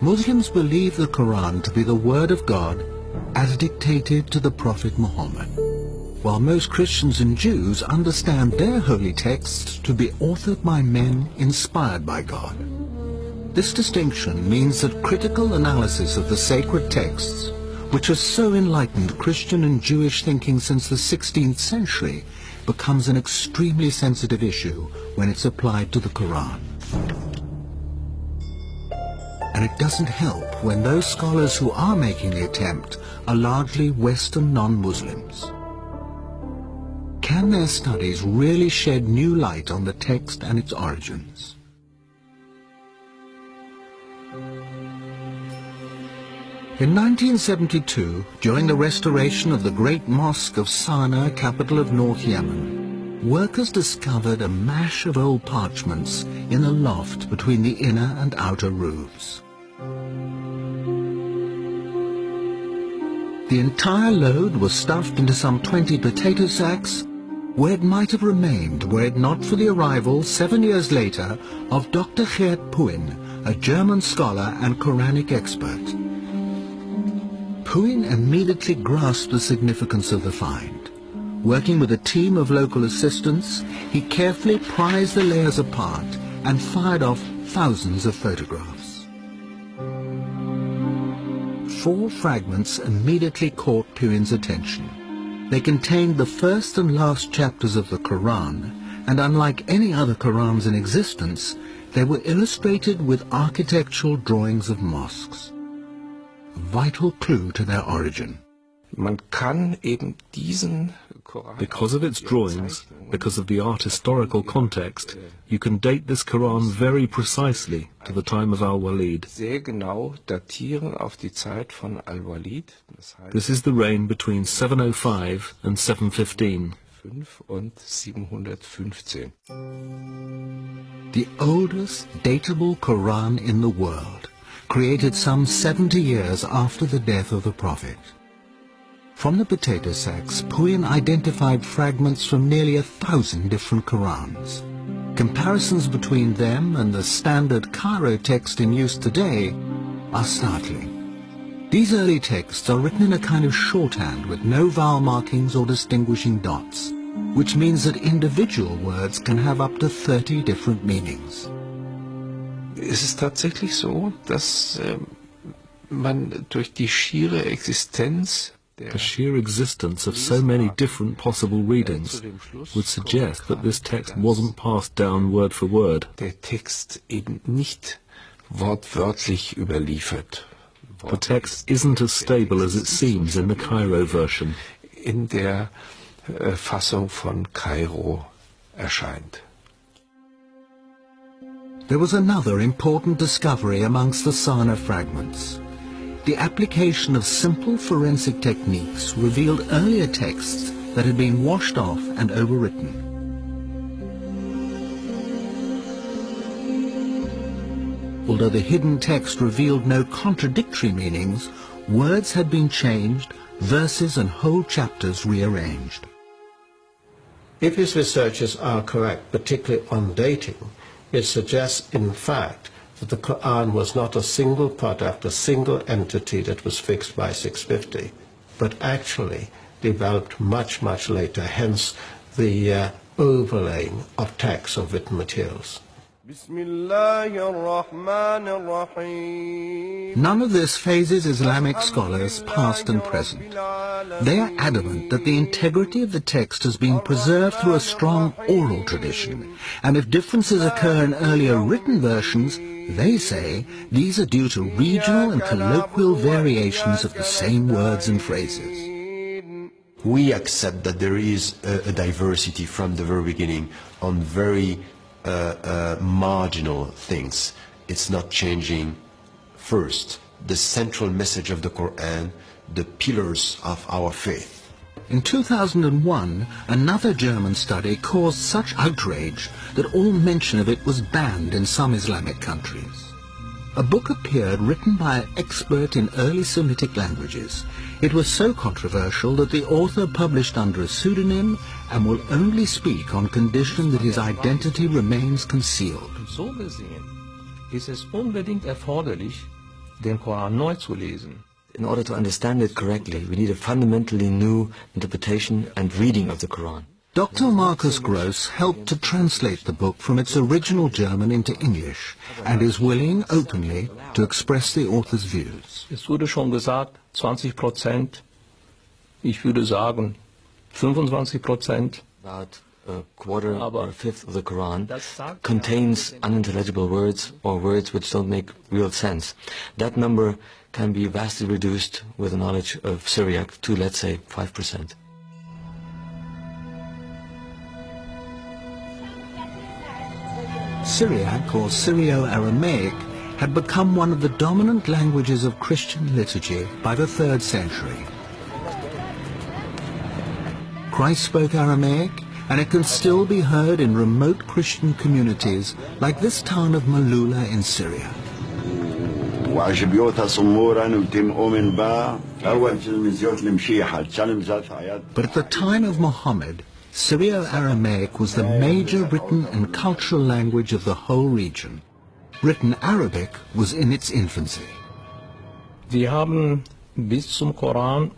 Muslims believe the Quran to be the word of God as dictated to the Prophet Muhammad, while most Christians and Jews understand their holy texts to be authored by men inspired by God. This distinction means that critical analysis of the sacred texts, which has so enlightened Christian and Jewish thinking since the 16th century, becomes an extremely sensitive issue when it's applied to the Quran. And it doesn't help when those scholars who are making the attempt are largely Western non-Muslims. Can their studies really shed new light on the text and its origins? In 1972, during the restoration of the great mosque of Sana'a, capital of North Yemen, workers discovered a mash of old parchments in a loft between the inner and outer roofs. The entire load was stuffed into some 20 potato sacks, where it might have remained were it not for the arrival 7 years later of Dr. Geert Puin, a German scholar and Quranic expert. Puin immediately grasped the significance of the find. Working with a team of local assistants, he carefully prized the layers apart and fired off thousands of photographs. 4 fragments immediately caught Puin's attention. They contained the first and last chapters of the Quran, and unlike any other Qurans in existence, they were illustrated with architectural drawings of mosques. A vital clue to their origin. Man kann eben diesen Koran, because of its drawings, because of the art historical context, you can date this Quran very precisely to the time of Al-Walid. sehr genau datieren auf die Zeit von Al-Walid. This is the reign between 705 and 715. 5 und 715. The oldest datable Quran in the world, created some 70 years after the death of the Prophet. From the potato sacks, Puin identified fragments from nearly 1,000 different Qurans. Comparisons between them and the standard Cairo text in use today are startling. These early texts are written in a kind of shorthand with no vowel markings or distinguishing dots, which means that individual words can have up to 30 different meanings. Es ist tatsächlich so, dass man durch die schiere Existenz The sheer existence of so many different possible readings would suggest that this text wasn't passed down word for word. Der Text eben nicht wortwörtlich überliefert. The text isn't as stable as it seems in the Cairo version. In der Fassung von Kairo erscheint. There was another important discovery amongst the Sana'a fragments. The application of simple forensic techniques revealed earlier texts that had been washed off and overwritten. Although the hidden text revealed no contradictory meanings, words had been changed, verses and whole chapters rearranged. If his researches are correct, particularly on dating, it suggests, in fact, that the Quran was not a single product, a single entity that was fixed by 650, but actually developed much, much later, hence the overlaying of texts of written materials. None of this phases Islamic scholars, past and present. They are adamant that the integrity of the text has been preserved through a strong oral tradition, and if differences occur in earlier written versions, they say these are due to regional and colloquial variations of the same words and phrases. We accept that there is a diversity from the very beginning on very marginal things. It's not changing first the central message of the Quran, the pillars of our faith. In 2001, another German study caused such outrage that all mention of it was banned in some Islamic countries. A book appeared written by an expert in early Semitic languages. It was so controversial that the author published under a pseudonym and will only speak on condition that his identity remains concealed. So gesehen ist es unbedingt erforderlich, den Koran neu zu lesen. In order to understand it correctly, we need a fundamentally new interpretation and reading of the Quran. Dr. Marcus Gross helped to translate the book from its original German into English and is willing openly to express the author's views. Es wurde schon gesagt, 20%, ich würde sagen 25%. About a quarter or a fifth of the Quran contains unintelligible words or words which don't make real sense. That number can be vastly reduced with a knowledge of Syriac to, let's say, 5%. Syriac, or Syrio-Aramaic, had become one of the dominant languages of Christian liturgy by the 3rd century. Christ spoke Aramaic, and it can still be heard in remote Christian communities like this town of Malula in Syria. But at the time of Muhammad, Syrio-Aramaic was the major written and cultural language of the whole region. Written Arabic was in its infancy. Wir haben bis zum Koran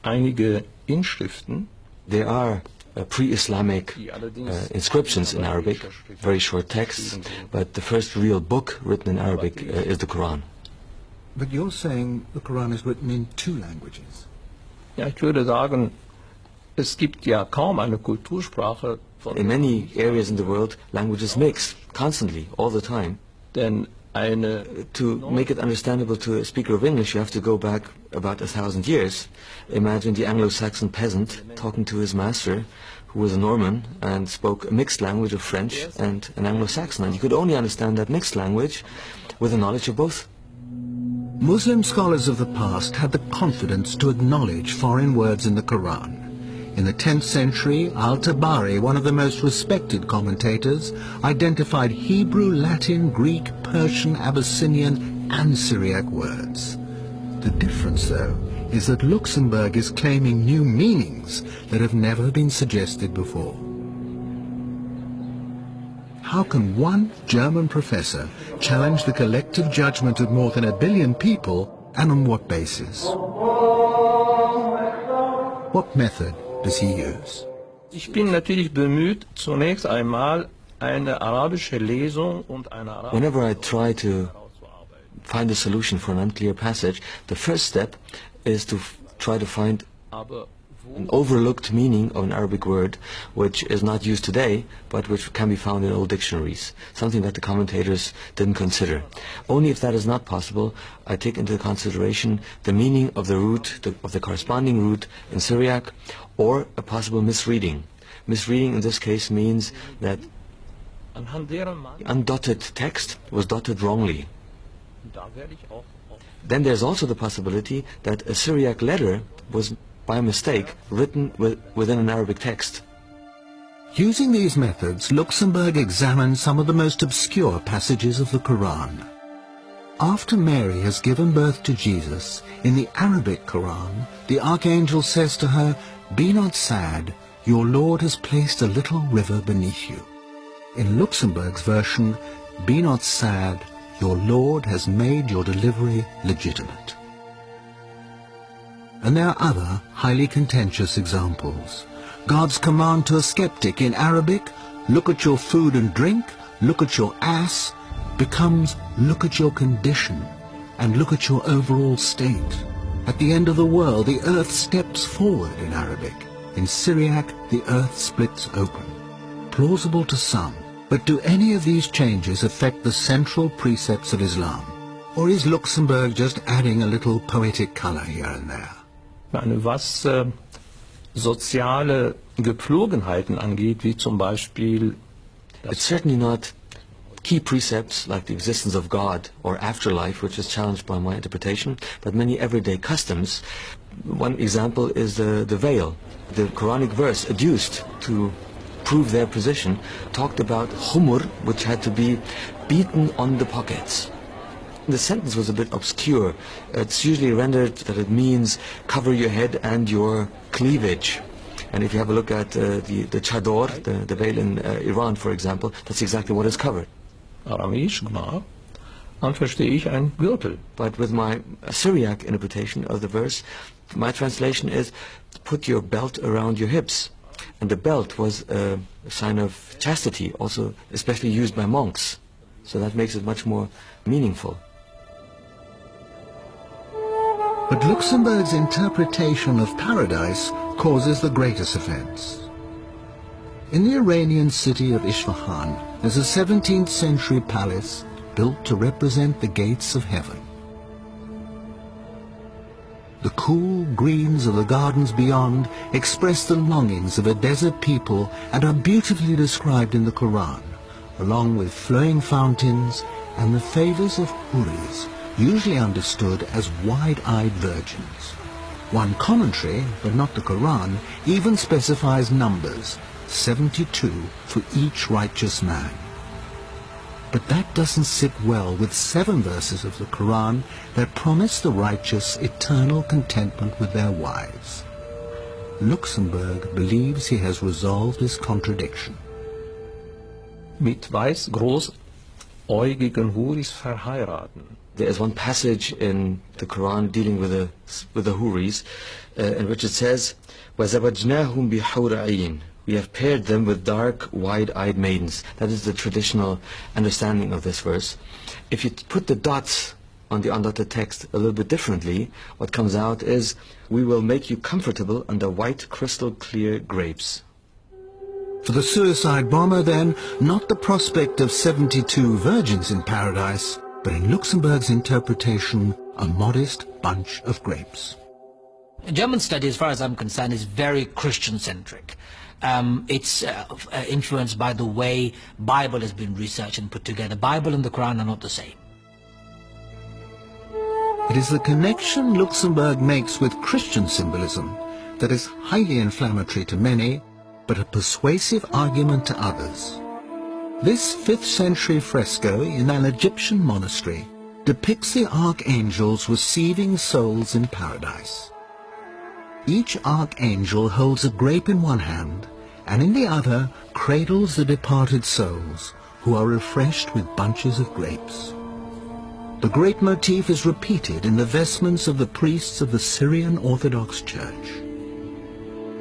einige Inschriften. There are pre-Islamic inscriptions in Arabic, very short texts, but the first real book written in Arabic is the Quran. But you're saying the Quran is written in 2 languages. Ja, ich würde sagen, es gibt ja kaum eine Kultursprache von... In many areas in the world, languages mix constantly, all the time. Denn to make it understandable to a speaker of English, you have to go back about 1,000 years. Imagine the Anglo-Saxon peasant talking to his master, who was a Norman and spoke a mixed language of French and an Anglo-Saxon. And you could only understand that mixed language with a knowledge of both. Muslim scholars of the past had the confidence to acknowledge foreign words in the Quran. In the 10th century, Al-Tabari, one of the most respected commentators, identified Hebrew, Latin, Greek, Persian, Abyssinian and Syriac words. The difference, though, is that Luxembourg is claiming new meanings that have never been suggested before. How can one German professor challenge the collective judgment of more than 1 billion people, and on what basis? What method does he use? Ich bin natürlich bemüht, zunächst einmal eine arabische Lesung und eine arabische... Whenever I try to find a solution for an unclear passage, the first step is to try to find an overlooked meaning of an Arabic word which is not used today, but which can be found in old dictionaries, something that the commentators didn't consider. Only if that is not possible, I take into consideration the meaning of the root, of the corresponding root in Syriac, or a possible misreading. Misreading in this case means that the undotted text was dotted wrongly. Then there's also the possibility that a Syriac letter was by mistake written within an Arabic text. Using these methods, Luxembourg examined some of the most obscure passages of the Quran. After Mary has given birth to Jesus, in the Arabic Quran, the archangel says to her, "Be not sad, your Lord has placed a little river beneath you." In Luxembourg's version, "Be not sad, your Lord has made your delivery legitimate." And there are other highly contentious examples. God's command to a skeptic in Arabic, "Look at your food and drink, look at your ass," becomes "Look at your condition and look at your overall state." At the end of the world, the earth steps forward in Arabic. In Syriac, the earth splits open. Plausible to some, but do any of these changes affect the central precepts of Islam? Or is Luxembourg just adding a little poetic color here and there? Was soziale Gepflogenheiten angeht, wie zum Beispiel... It's certainly not key precepts like the existence of God or afterlife, which is challenged by my interpretation, but many everyday customs. One example is the veil. The Quranic verse adduced to prove their position talked about humur, which had to be beaten on the pockets. The sentence was a bit obscure. It's usually rendered that it means cover your head and your cleavage. And if you have a look at the chador, the veil in Iran, for example, that's exactly what is covered. Aramäisch, genau. Dann verstehe ich ein Gürtel. But with my Syriac interpretation of the verse, my translation is, put your belt around your hips. And the belt was a sign of chastity, also especially used by monks. So that makes it much more meaningful. But Luxemburg's interpretation of paradise causes the greatest offense. In the Iranian city of Isfahan, there's a 17th century palace built to represent the gates of heaven. The cool greens of the gardens beyond express the longings of a desert people and are beautifully described in the Quran, along with flowing fountains and the favors of huris, usually understood as wide-eyed virgins. One commentary, but not the Quran, even specifies numbers, 72 for each righteous man. But that doesn't sit well with 7 verses of the Quran that promise the righteous eternal contentment with their wives. Luxemburg believes he has resolved his contradiction. Mit weiß großäugigen Huris verheiraten. There is one passage in the Quran dealing with the Huris, in which it says, وَزَوَجْنَاهُمْ بِحُورَ عِينٍ. We have paired them with dark, wide-eyed maidens. That is the traditional understanding of this verse. If you put the dots on the undotted text a little bit differently, what comes out is, we will make you comfortable under white, crystal-clear grapes. For the suicide bomber, then, not the prospect of 72 virgins in paradise, but in Luxemburg's interpretation, a modest bunch of grapes. German study, as far as I'm concerned, is very Christian-centric. It's influenced by the way Bible has been researched and put together. Bible and the Quran are not the same. It is the connection Luxemburg makes with Christian symbolism that is highly inflammatory to many, but a persuasive argument to others. This 5th century fresco in an Egyptian monastery depicts the archangels receiving souls in paradise. Each archangel holds a grape in one hand, and in the other cradles the departed souls, who are refreshed with bunches of grapes. The grape motif is repeated in the vestments of the priests of the Syrian Orthodox Church,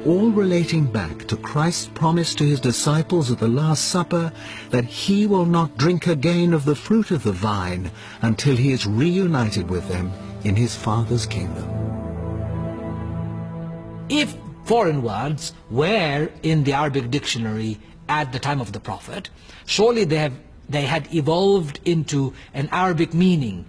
all relating back to Christ's promise to his disciples at the Last Supper that he will not drink again of the fruit of the vine until he is reunited with them in his Father's kingdom. If foreign words were in the Arabic dictionary at the time of the Prophet, surely they had evolved into an Arabic meaning.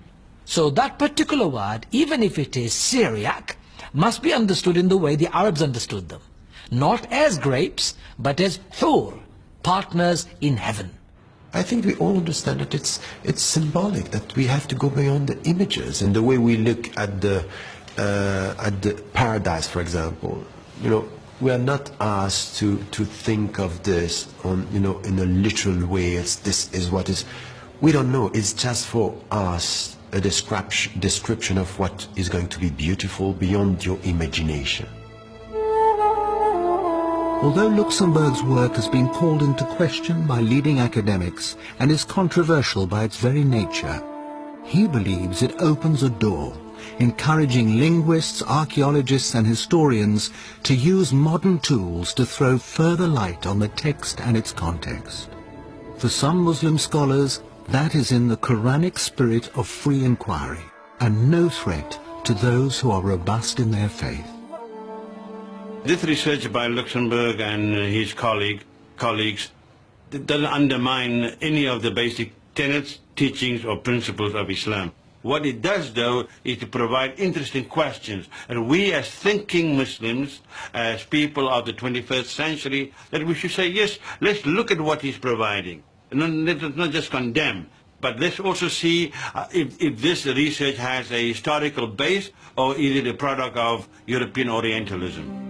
So that particular word, even if it is Syriac, must be understood in the way the Arabs understood them. Not as grapes, but as hur, partners in heaven. I think we all understand that it's symbolic, that we have to go beyond the images and the way we look at the paradise, for example. You know, we are not asked to think of this on, you know, in a literal way. This is what is. We don't know. It's just for us a description of what is going to be beautiful beyond your imagination. Although Luxemburg's work has been called into question by leading academics and is controversial by its very nature, he believes it opens a door, encouraging linguists, archaeologists and historians to use modern tools to throw further light on the text and its context. For some Muslim scholars, that is in the Quranic spirit of free inquiry and no threat to those who are robust in their faith. This research by Luxemburg and his colleagues doesn't undermine any of the basic tenets, teachings or principles of Islam. What it does, though, is to provide interesting questions. And we as thinking Muslims, as people of the 21st century, that we should say, yes, let's look at what he's providing. And let's not just condemn, but let's also see if this research has a historical base or is it a product of European Orientalism.